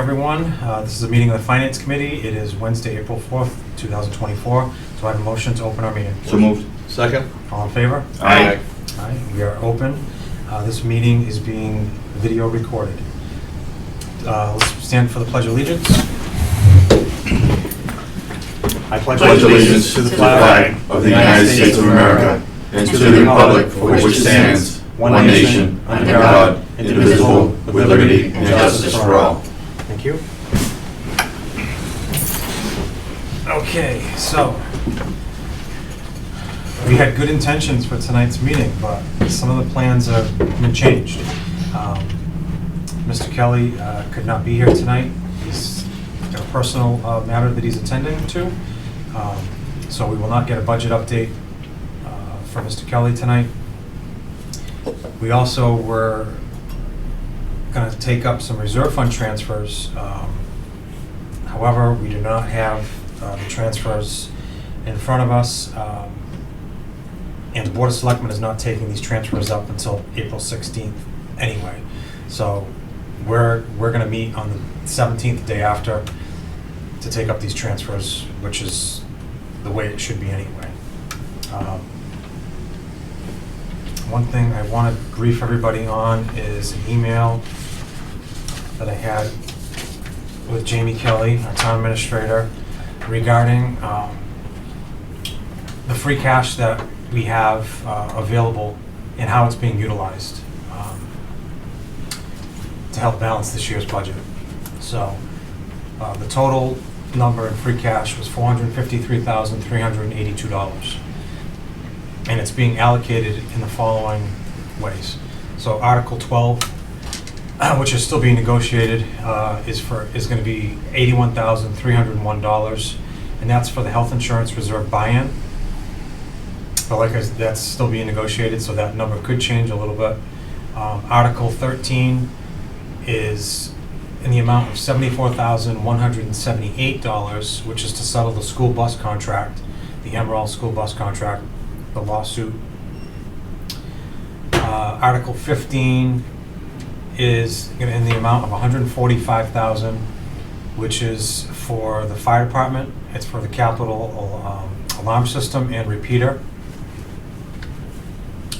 everyone. This is a meeting of the Finance Committee. It is Wednesday, April 4th, 2024. So I have a motion to open our meeting. So moved. Second. All in favor? Aye. Aye. We are open. This meeting is being video recorded. Let's stand for the Pledge of Allegiance. I Pledge allegiance to the flag of the United States of America and to the republic for which it stands, one nation, under God, indivisible, with liberty and justice for all. Thank you. Okay, so we had good intentions for tonight's meeting, but some of the plans have been changed. Mr. Kelly could not be here tonight. He's got a personal matter that he's attending to. So we will not get a budget update for Mr. Kelly tonight. We also were going to take up some reserve fund transfers. However, we do not have the transfers in front of us. And the Board of Selectmen is not taking these transfers up until April 16th anyway. So we're going to meet on the 17th, the day after, to take up these transfers, which is the way it should be anyway. One thing I want to brief everybody on is an email that I had with Jamie Kelly, our town administrator, regarding the free cash that we have available and how it's being utilized to help balance this year's budget. So the total number in free cash was $453,382. And it's being allocated in the following ways. So Article 12, which is still being negotiated, is going to be $81,301, and that's for the health insurance reserve buy-in. But like I said, that's still being negotiated, so that number could change a little bit. Article 13 is in the amount of $74,178, which is to settle the school bus contract, the Emerald school bus contract, the lawsuit. Article 15 is in the amount of $145,000, which is for the fire department. It's for the capital alarm system and repeater.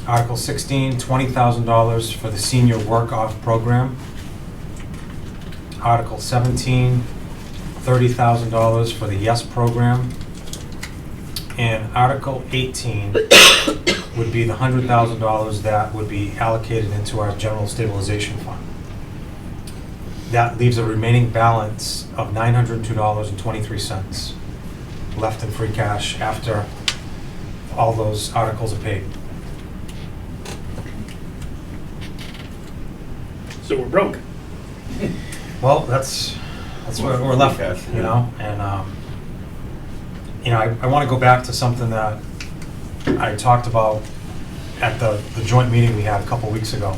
Article 16, $20,000 for the senior work-off program. Article 17, $30,000 for the YES program. And Article 18 would be the $100,000 that would be allocated into our general stabilization fund. That leaves a remaining balance of $902.23 left in free cash after all those articles are paid. So we're broke. Well, that's what we're left with, you know, and I want to go back to something that I talked about at the joint meeting we had a couple weeks ago,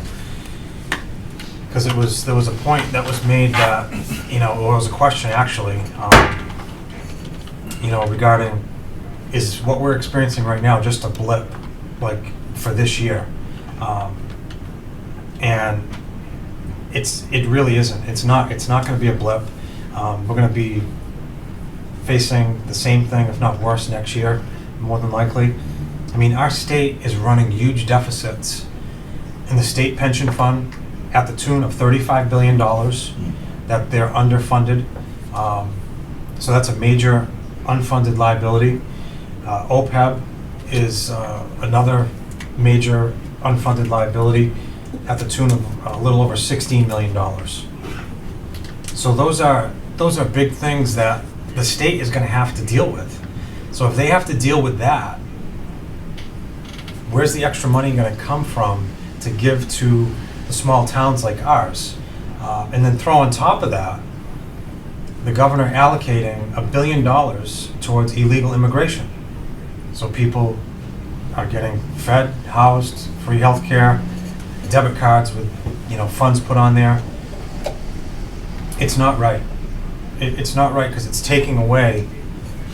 because there was a point that was made that, it was a question actually, regarding, is what we're experiencing right now just a blip, like for this year, and it really isn't. It's not going to be a blip. We're going to be facing the same thing, if not worse, next year, more than likely. I mean, our state is running huge deficits in the state pension fund at the tune of $35 billion that they're underfunded. So that's a major unfunded liability. OPEB is another major unfunded liability at the tune of a little over $16 million. So those are big things that the state is going to have to deal with. So if they have to deal with that, where's the extra money going to come from to give to the small towns like ours? And then throw on top of that, the governor allocating $1 billion towards illegal immigration. So people are getting fed, housed, free health care, debit cards with funds put on there. It's not right. It's not right because it's taking away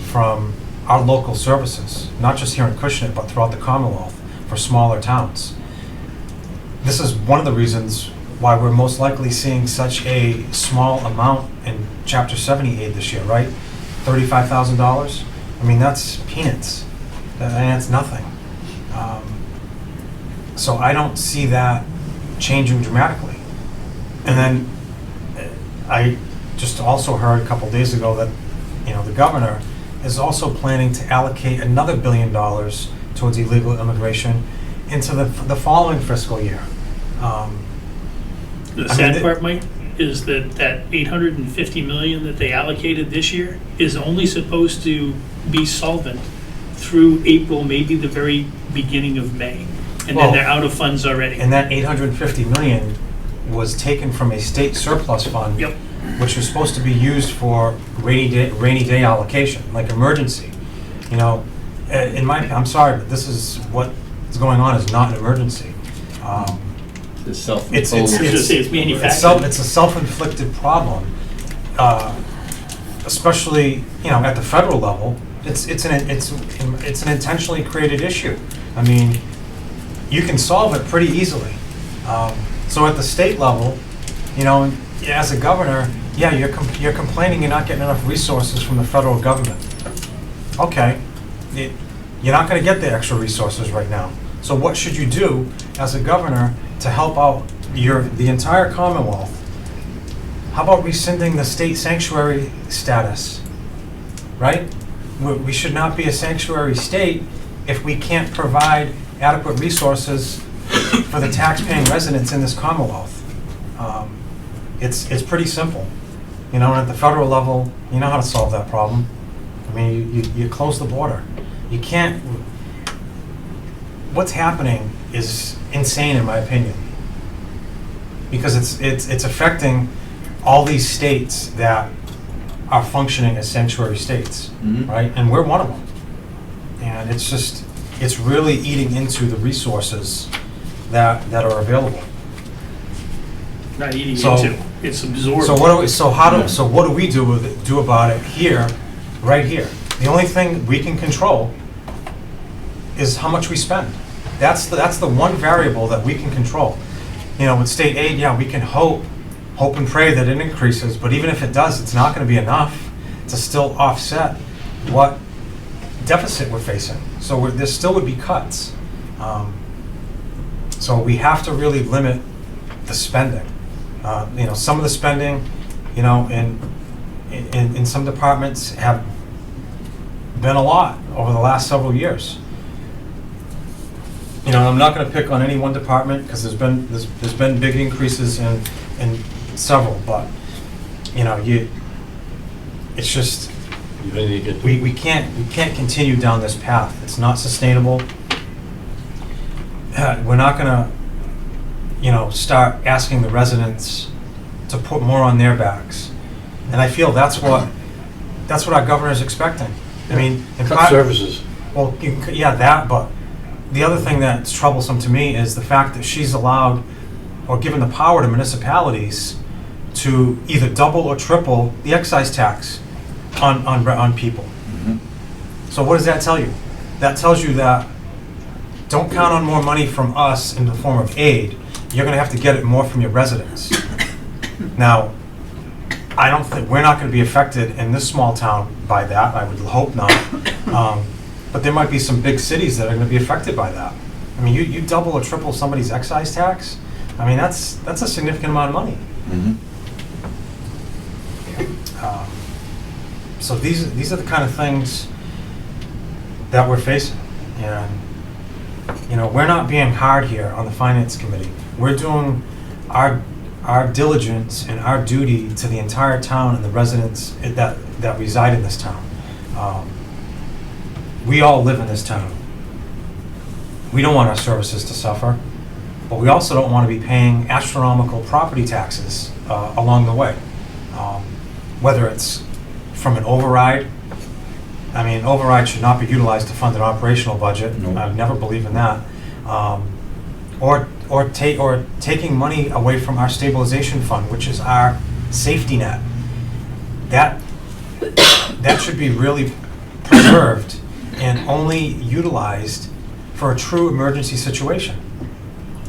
from our local services, not just here in Acushnet, but throughout the Commonwealth for smaller towns. This is one of the reasons why we're most likely seeing such a small amount in Chapter 70 aid this year, right? $35,000? I mean, that's peanuts. That's nothing. So I don't see that changing dramatically. And then I just also heard a couple days ago that, the governor is also planning to allocate another $1 billion towards illegal immigration into the following fiscal year. The sad part, Mike, is that $850 million that they allocated this year is only supposed to be solvent through April, maybe the very beginning of May. And then they're out of funds already. And that $850 million was taken from a state surplus fund, Yep. which was supposed to be used for rainy day allocation, like emergency. I'm sorry, but this is what is going on is not an emergency. The self-imposed. It's manufactured. It's a self-inflicted problem, especially at the federal level. It's an intentionally created issue. I mean, you can solve it pretty easily. So at the state level, as a governor, you're complaining you're not getting enough resources from the federal government. Okay, you're not going to get the extra resources right now. So what should you do as a governor to help out the entire Commonwealth? How about rescinding the state sanctuary status, right? We should not be a sanctuary state if we can't provide adequate resources for the tax-paying residents in this Commonwealth. It's pretty simple. And at the federal level, you know how to solve that problem. I mean, you close the border. You can't. What's happening is insane, in my opinion, because it's affecting all these states that are functioning as sanctuary states, right? And we're one of them. And it's really eating into the resources that are available. Not eating into, it's absorbed. So what do we do about it here, right here? The only thing we can control is how much we spend. That's the one variable that we can control. With state aid, we can hope and pray that it increases, but even if it does, it's not going to be enough to still offset what deficit we're facing. So there still would be cuts. So we have to really limit the spending. Some of the spending, in some departments have been a lot over the last several years. I'm not going to pick on any one department because there's been big increases in several, but it's just we can't continue down this path. It's not sustainable. We're not going to start asking the residents to put more on their backs, and I feel that's what our governor is expecting. I mean, Cut services. Well, that, but the other thing that's troublesome to me is the fact that she's allowed or given the power to municipalities to either double or triple the excise tax on people. So what does that tell you? That tells you that don't count on more money from us in the form of aid. You're going to have to get it more from your residents. Now, I don't think we're not going to be affected in this small town by that. I would hope not. But there might be some big cities that are going to be affected by that. I mean, you double or triple somebody's excise tax. I mean, that's a significant amount of money. So these are the kind of things that we're facing, and we're not being hard here on the finance committee. We're doing our diligence and our duty to the entire town and the residents that reside in this town. We all live in this town. We don't want our services to suffer, but we also don't want to be paying astronomical property taxes along the way. Whether it's from an override. I mean, override should not be utilized to fund an operational budget. No. I've never believed in that. Or taking money away from our stabilization fund, which is our safety net. That should be really preserved and only utilized for a true emergency situation.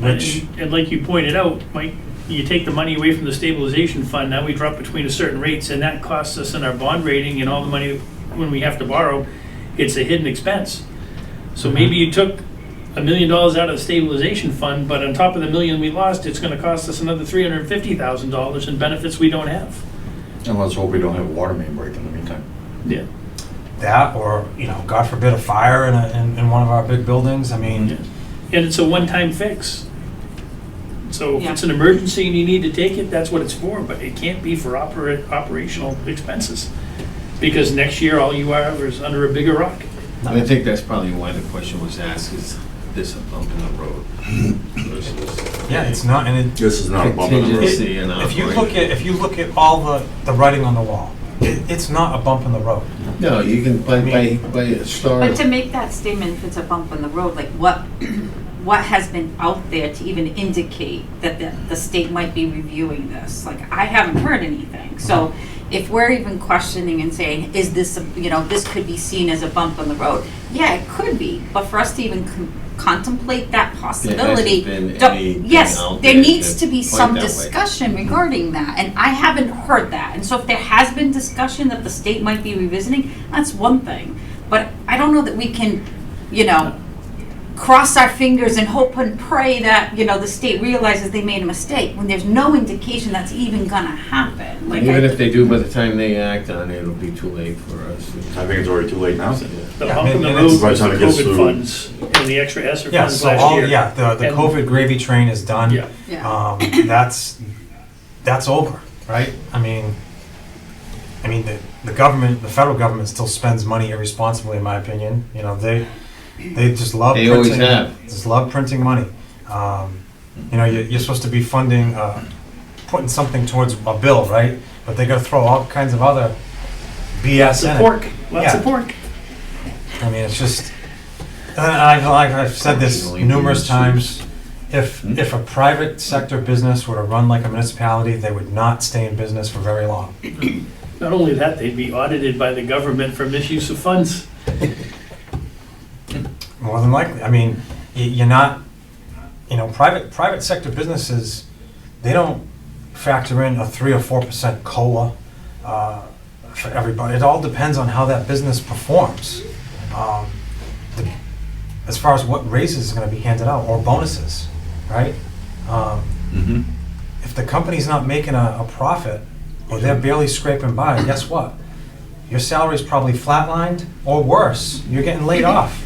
And like you pointed out, Mike, you take the money away from the stabilization fund, now we drop between a certain rates, and that costs us in our bond rating and all the money when we have to borrow, it's a hidden expense. So maybe you took $1 million out of the stabilization fund, but on top of the million we lost, it's gonna cost us another $350,000 in benefits we don't have. And let's hope we don't have a water main break in the meantime. Yeah. That, or, you know, God forbid, a fire in one of our big buildings, I mean, And it's a one-time fix. So if Yeah. it's an emergency and you need to take it, that's what it's for, but it can't be for operational expenses. Because next year, all you are is under a bigger rock. I think that's probably why the question was asked, is this a bump in the road? Versus yeah, it's not, and it, This is not a bump in the road. contingency and if you operation. look at all the writing on the wall, it's not a bump in the road. No, you can, by a star. But to make that statement, if it's a bump in the road, like what has been out there to even indicate that the state might be reviewing this? Like, I haven't heard anything. So if we're even questioning and saying, is this, this could be seen as a bump in the road? Yeah, it could be, but for us to even contemplate that possibility, been don't- anything yes, out there there needs to to be point some that way. discussion regarding that, and I haven't heard that. And so if there has been discussion that the state might be revisiting, that's one thing. But I don't know that we can, cross our fingers and hope and pray that, the state realizes they made a mistake when there's no indication that's even gonna happen. Like, Even if they do, by the time they act on it, it'll be too late for us. I think it's already too late now. The Yeah, bump in the and road it's- was the By the time it gets COVID through- funds and the extra ESSER Yeah, funds so last all, year. the And- COVID gravy train is done. Yeah. yeah. That's over, right? I mean, the government, the federal government still spends money irresponsibly, in my opinion. They just love They printing. always have. Just love printing money. You're supposed to be funding, putting something towards a bill, right? But they gotta throw all kinds of other BS in Lots of it. pork, lots of Yeah. pork. I mean, it's just, and I've said this numerous times. If a private sector business were to run like a municipality, they would not stay in business for very long. Not only that, they'd be audited by the government for misuse of funds. More than likely. I mean, you're not, private sector businesses, they don't factor in a 3 or 4% COLA for everybody. It all depends on how that business performs. As far as what raises is gonna be handed out, or bonuses, right? If the company's not making a profit, or they're barely scraping by, guess what? Your salary's probably flatlined, or worse, you're getting laid off.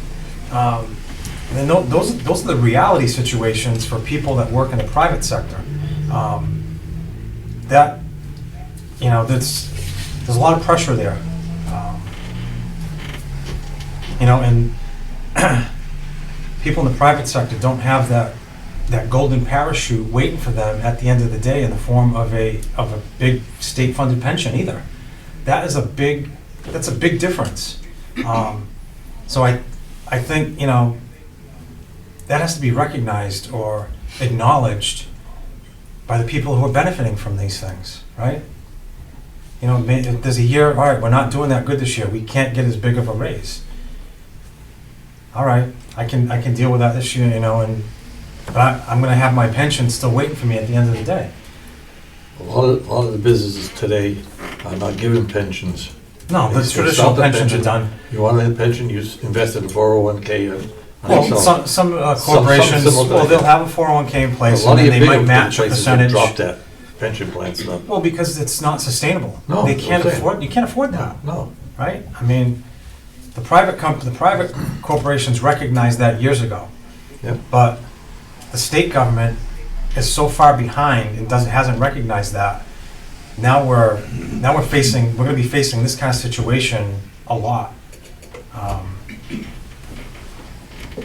And those are the reality situations for people that work in the private sector. There's a lot of pressure there. And people in the private sector don't have that golden parachute waiting for them at the end of the day in the form of a big state-funded pension either. That's a big difference. So I think, that has to be recognized or acknowledged by the people who are benefiting from these things, right? If there's a year, all right, we're not doing that good this year, we can't get as big of a raise. All right, I can deal with that this year, but I'm gonna have my pension still waiting for me at the end of the day. A lot of the businesses today are not giving pensions. No, the It's traditional not the pensions are pension. done. You want a pension, you invest in a 401k. Well, some corporations, similar to well, that. they'll have a 401k in A place, lot and of then your they might bigger match a places have percentage. dropped that pension plan stuff. Well, because it's not sustainable. No, They that's can't what I'm saying. afford, you can't afford that, No. right? I mean, the private corporations recognized that years ago. Yep. But the state government is so far behind and hasn't recognized that. Now we're gonna be facing this kind of situation a lot.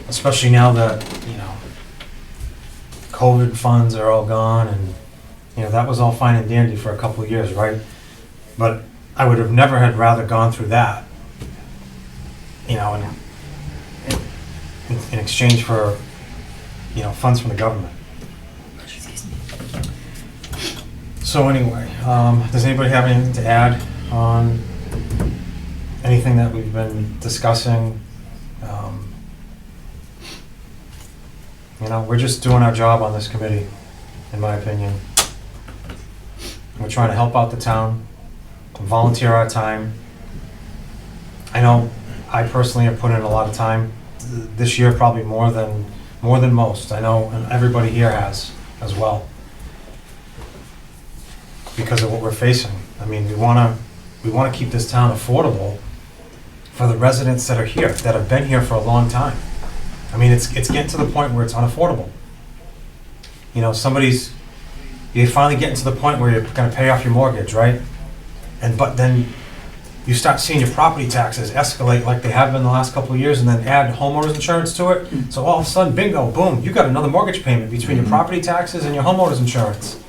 Especially now that, COVID funds are all gone, and, that was all fine and dandy for a couple of years, right? But I would have never had rather gone through that, in exchange for, funds from the government. So anyway, does anybody have anything to add on anything that we've been discussing? We're just doing our job on this committee, in my opinion. We're trying to help out the town, volunteer our time. I know I personally have put in a lot of time this year, probably more than most. I know, and everybody here has as well, because of what we're facing. I mean, we want to keep this town affordable for the residents that are here, that have been here for a long time. I mean, it's getting to the point where it's unaffordable. You know, you're finally getting to the point where you're going to pay off your mortgage, right? But then you start seeing your property taxes escalate like they have been the last couple of years, and then add homeowners insurance to it. So all of a sudden, bingo, boom, you got another mortgage payment between your property taxes and your homeowners insurance.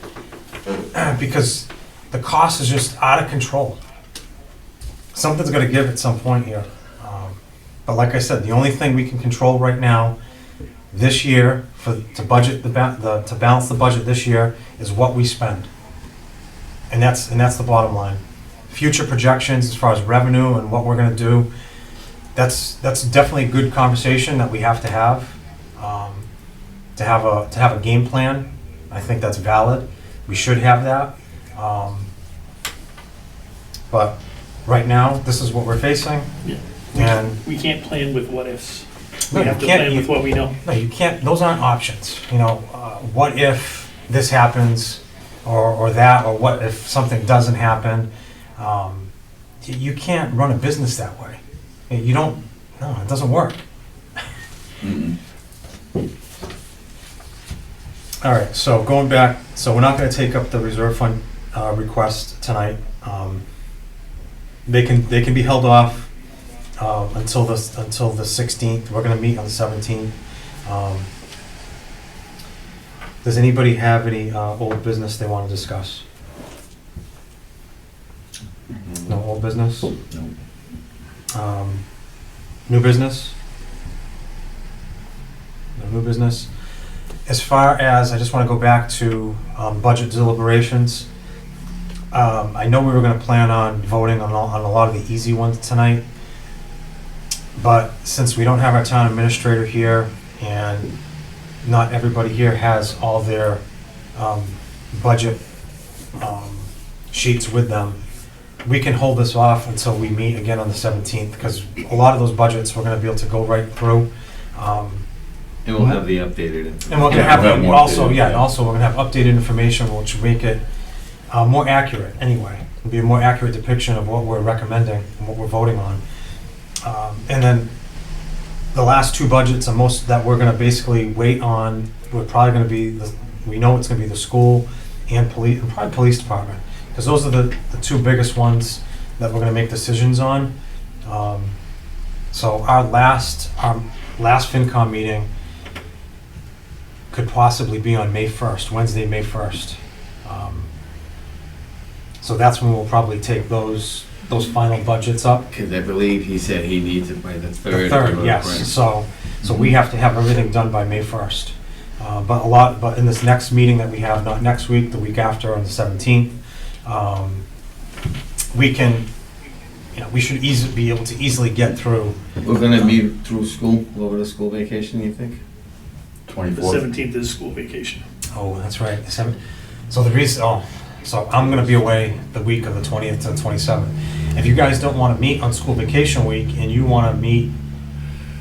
Because the cost is just out of control. Something's got to give at some point here. But like I said, the only thing we can control right now, this year, to balance the budget this year, is what we spend, and that's the bottom line. Future projections as far as revenue and what we're going to do, that's definitely a good conversation that we have to have. To have a game plan, I think that's valid. We should have that. But right now, this is what we're facing. Yeah. And We can't plan with what ifs. No, We you have to can't. plan with what we know. No, you can't, those aren't options. You know, what if this happens, or that, or what if something doesn't happen? You can't run a business that way. You don't, no, it doesn't work. All right, so going back, so we're not gonna take up the reserve fund request tonight. They can be held off until the 16th. We're gonna meet on the 17th. Does anybody have any old business they want to discuss? No old business? No. New business? No new business. As far as, I just want to go back to budget deliberations. I know we were going to plan on voting on a lot of the easy ones tonight, but since we don't have our town administrator here, and not everybody here has all their budget sheets with them, we can hold this off until we meet again on the 17th, because a lot of those budgets we're going to be able to go right through. And we'll have the updated. And we're going to Yeah, we'll have more also, updated, yeah, yeah. also we're going to have updated information which will make it more accurate anyway. It'll be a more accurate depiction of what we're recommending and what we're voting on. And then the last two budgets are most that we're going to basically wait on. We're probably going to be, we know it's going to be the school and police, and probably police department, because those are the two biggest ones that we're going to make decisions on. So our last FinCom meeting could possibly be on May 1st, Wednesday, May 1st. So that's when we'll probably take those final budgets up. Because I believe he said he needs it by the 3rd. The third, yes. So we have to have everything done by May 1st. But in this next meeting that we have, not next week, the week after on the 17th, we can, we should be able to easily get through. We're gonna be through school, over the school vacation, you think? The 24th. 17th is school vacation. Oh, that's right. So I'm gonna be away the week of the 20th to the 27th. If you guys don't wanna meet on school vacation week and you wanna meet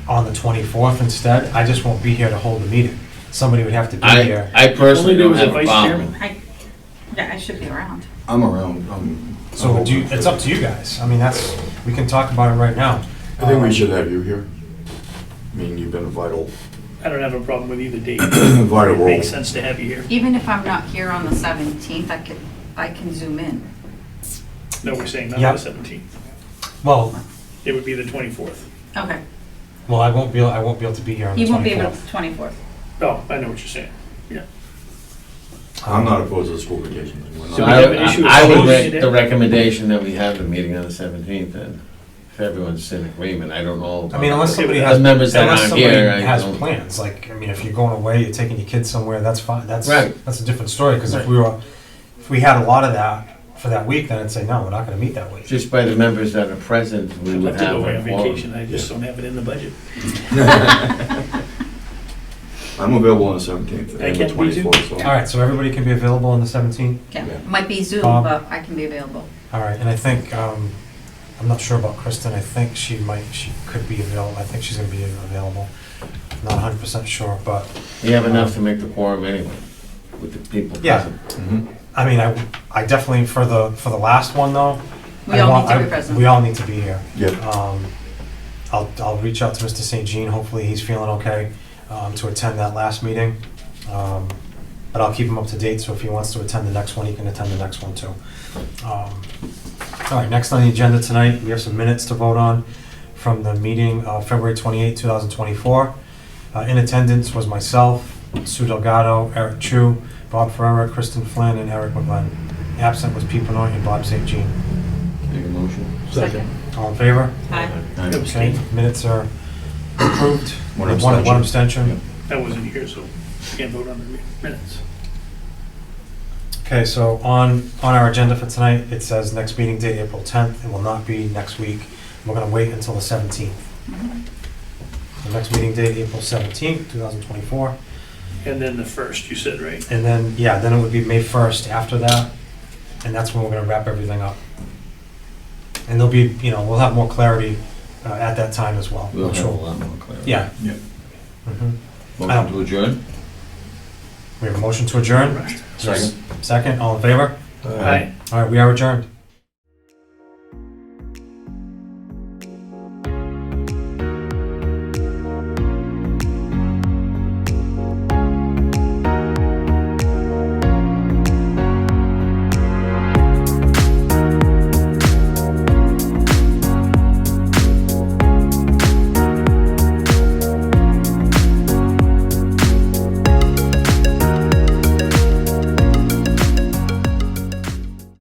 on the 24th instead, I just won't be here to hold the meeting. Somebody would have to be here. I personally Only there don't was a have a vice problem. chairman. I should be around. I'm around. So it's up to you guys. I mean, we can talk about it right now. I think we should have you here. I mean, you've been a vital I don't have a problem with either date. vital It role. makes sense to have you here. Even if I'm not here on the 17th, I can zoom in. No, we're saying not Yep. the 17th. Well, It would be the 24th. Okay. I won't be able to be here on the 24th. You won't be able to, 24th. Oh, I know what you're saying. I'm not opposed to the school vacation. We're So not- we have an issue with I would closing make it the in? recommendation that we have the meeting on the 17th, and if everyone's in agreement, I don't know. I mean, unless somebody The has, members that unless aren't somebody here, I has don't- plans, like, I mean, if you're going away, you're taking your kids somewhere, that's fine, that's Right. a different story, because if Right. we had a lot of that for that week, then I'd say, no, we're not gonna meet that week. Just by the members that are present, we I'd would like to have go away a on quorum. vacation, I just don't have it in the budget. I'm available on the 17th I and the can't be too. 24th, so. All right, so everybody can be available on the 17th? Yeah, Yeah. might be Zoom, Bob? but I can be available. All right, and I think, I'm not sure about Kristen, I think she could be available, I think she's gonna be available. Not 100% sure, but, You have enough to make the quorum anyway, with the people Yeah. present. Mhm. I mean, I definitely, for the last one though. We I all want- need to be I- present. We all need to be here. Yeah. I'll reach out to Mr. St. Jean, hopefully he's feeling okay, to attend that last meeting. But I'll keep him up to date, so if he wants to attend the next one, he can attend the next one too. All right, next on the agenda tonight, we have some minutes to vote on from the meeting of February 28, 2024. In attendance was myself, Sue Delgado, Eric Chu, Bob Ferrera, Kristen Flynn, and Eric McGlenn. Absent was Pete Benoit and Bob St. Jean. Make a motion. Second. All in favor? Aye. Okay, Abstain. minutes are approved. One One abstention. abstention. I wasn't here, so can't vote on the minutes. Okay, so on our agenda for tonight, it says next meeting date, April 10th. It will not be next week. We're gonna wait until the 17th. The next meeting date, April 17th, 2024. And then the first, you said, right? And then, yeah, then it would be May 1st after that, and that's when we're gonna wrap everything up. And there'll be, we'll have more clarity at that time as well. We'll I'm have a sure. lot more clarity. Yeah. Yeah. Mhm. Motion to adjourn? We have a motion to adjourn. Right. Second. Second, all in favor? Aye. All right, we are adjourned.